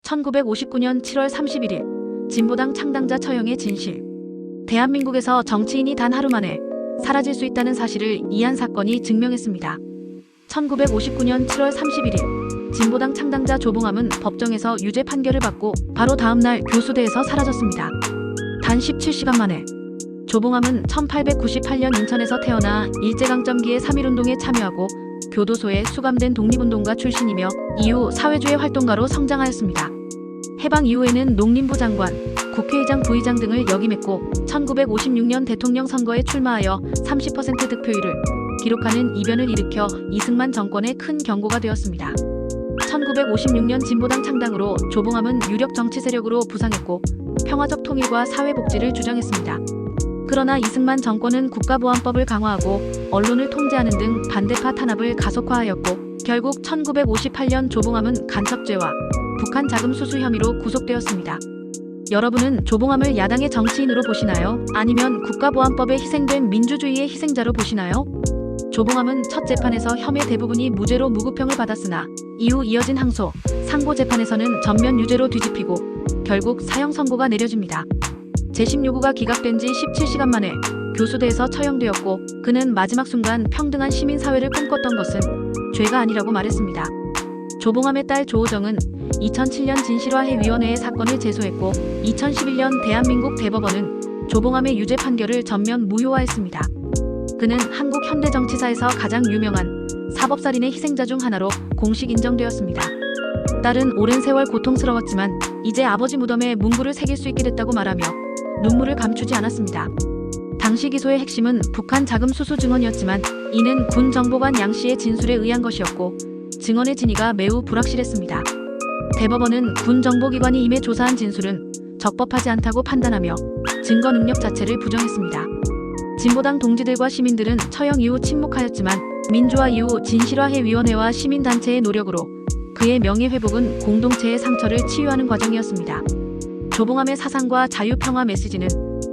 1959년 7월 31일 진보당 창당자 처형의 진실. 대한민국에서 정치인이 단 하루 만에 사라질 수 있다는 사실을 이 한 사건이 증명했습니다. 1959년 7월 31일 진보당 창당자 조봉암은 법정에서 유죄 판결을 받고 바로 다음날 교수대에서 사라졌습니다. 단 17시간 만에. 조봉암은 1898년 인천에서 태어나 일제강점기의 3.1운동에 참여하고 교도소에 수감된 독립운동가 출신이며 이후 사회주의 활동가로 성장하였습니다. 해방 이후에는 농림부 장관, 국회의장, 부의장 등을 역임했고 1956년 대통령 선거에 출마하여 30% 득표율을 기록하는 이변을 일으켜 이승만 정권의 큰 경고가 되었습니다. 1956년 진보당 창당으로 조봉암은 유력 정치 세력으로 부상했고 평화적 통일과 사회복지를 주장했습니다. 그러나 이승만 정권은 국가보안법을 강화하고 언론을 통제하는 등 반대파 탄압을 가속화하였고 결국 1958년 조봉암은 간첩죄와 북한 자금 수수 혐의로 구속되었습니다. 여러분은 조봉암을 야당의 정치인으로 보시나요? 아니면 국가보안법에 희생된 민주주의의 희생자로 보시나요? 조봉암은 첫 재판에서 혐의 대부분이 무죄로 무구평을 받았으나 이후 이어진 항소, 상고 재판에서는 전면 유죄로 뒤집히고 결국 사형 선고가 내려집니다. 재심 요구가 기각된 지 17시간 만에 교수대에서 처형되었고 그는 마지막 순간 평등한 시민사회를 꿈꿨던 것은 죄가 아니라고 말했습니다. 조봉암의 딸 조호정은 2007년 진실화해위원회에 사건을 제소했고 2011년 대한민국 대법원은 조봉암의 유죄 판결을 전면 무효화했습니다. 그는 한국 현대 정치사에서 가장 유명한 사법살인의 희생자 중 하나로 공식 인정되었습니다. 딸은 오랜 세월 고통스러웠지만 이제 아버지 무덤에 문구를 새길 수 있게 됐다고 말하며 눈물을 감추지 않았습니다. 당시 기소의 핵심은 북한 자금 수수 증언이었지만 이는 군 정보관 양 씨의 진술에 의한 것이었고 증언의 진위가 매우 불확실했습니다. 대법원은 군 정보기관이 임해 조사한 진술은 적법하지 않다고 판단하며 증거 능력 자체를 부정했습니다. 진보당 동지들과 시민들은 처형 이후 침묵하였지만 민주화 이후 진실화해위원회와 시민단체의 노력으로 그의 명예회복은 공동체의 상처를 치유하는 과정이었습니다. 조봉암의 사상과 자유평화 메시지는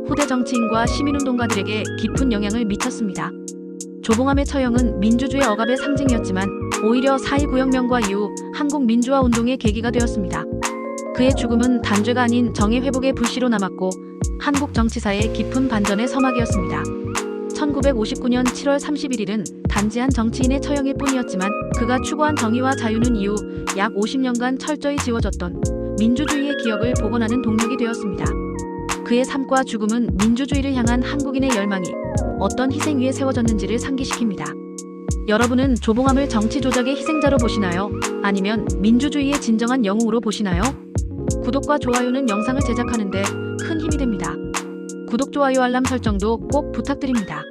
후대 정치인과 시민운동가들에게 깊은 영향을 미쳤습니다. 조봉암의 처형은 민주주의 억압의 상징이었지만 오히려 4.19혁명과 이후 한국 민주화 운동의 계기가 되었습니다. 그의 죽음은 단죄가 아닌 정의회복의 불씨로 남았고 한국 정치사의 깊은 반전의 서막이었습니다. 1959년 7월 31일은 단지 한 정치인의 처형일 뿐이었지만 그가 추구한 정의와 자유는 이후 약 50년간 철저히 지워졌던 민주주의의 기억을 복원하는 동력이 되었습니다. 그의 삶과 죽음은 민주주의를 향한 한국인의 열망이 어떤 희생 위에 세워졌는지를 상기시킵니다. 여러분은 조봉암을 정치 조작의 희생자로 보시나요? 아니면 민주주의의 진정한 영웅으로 보시나요? 구독과 좋아요는 영상을 제작하는 데 큰 힘이 됩니다. 구독, 좋아요, 알람 설정도 꼭 부탁드립니다.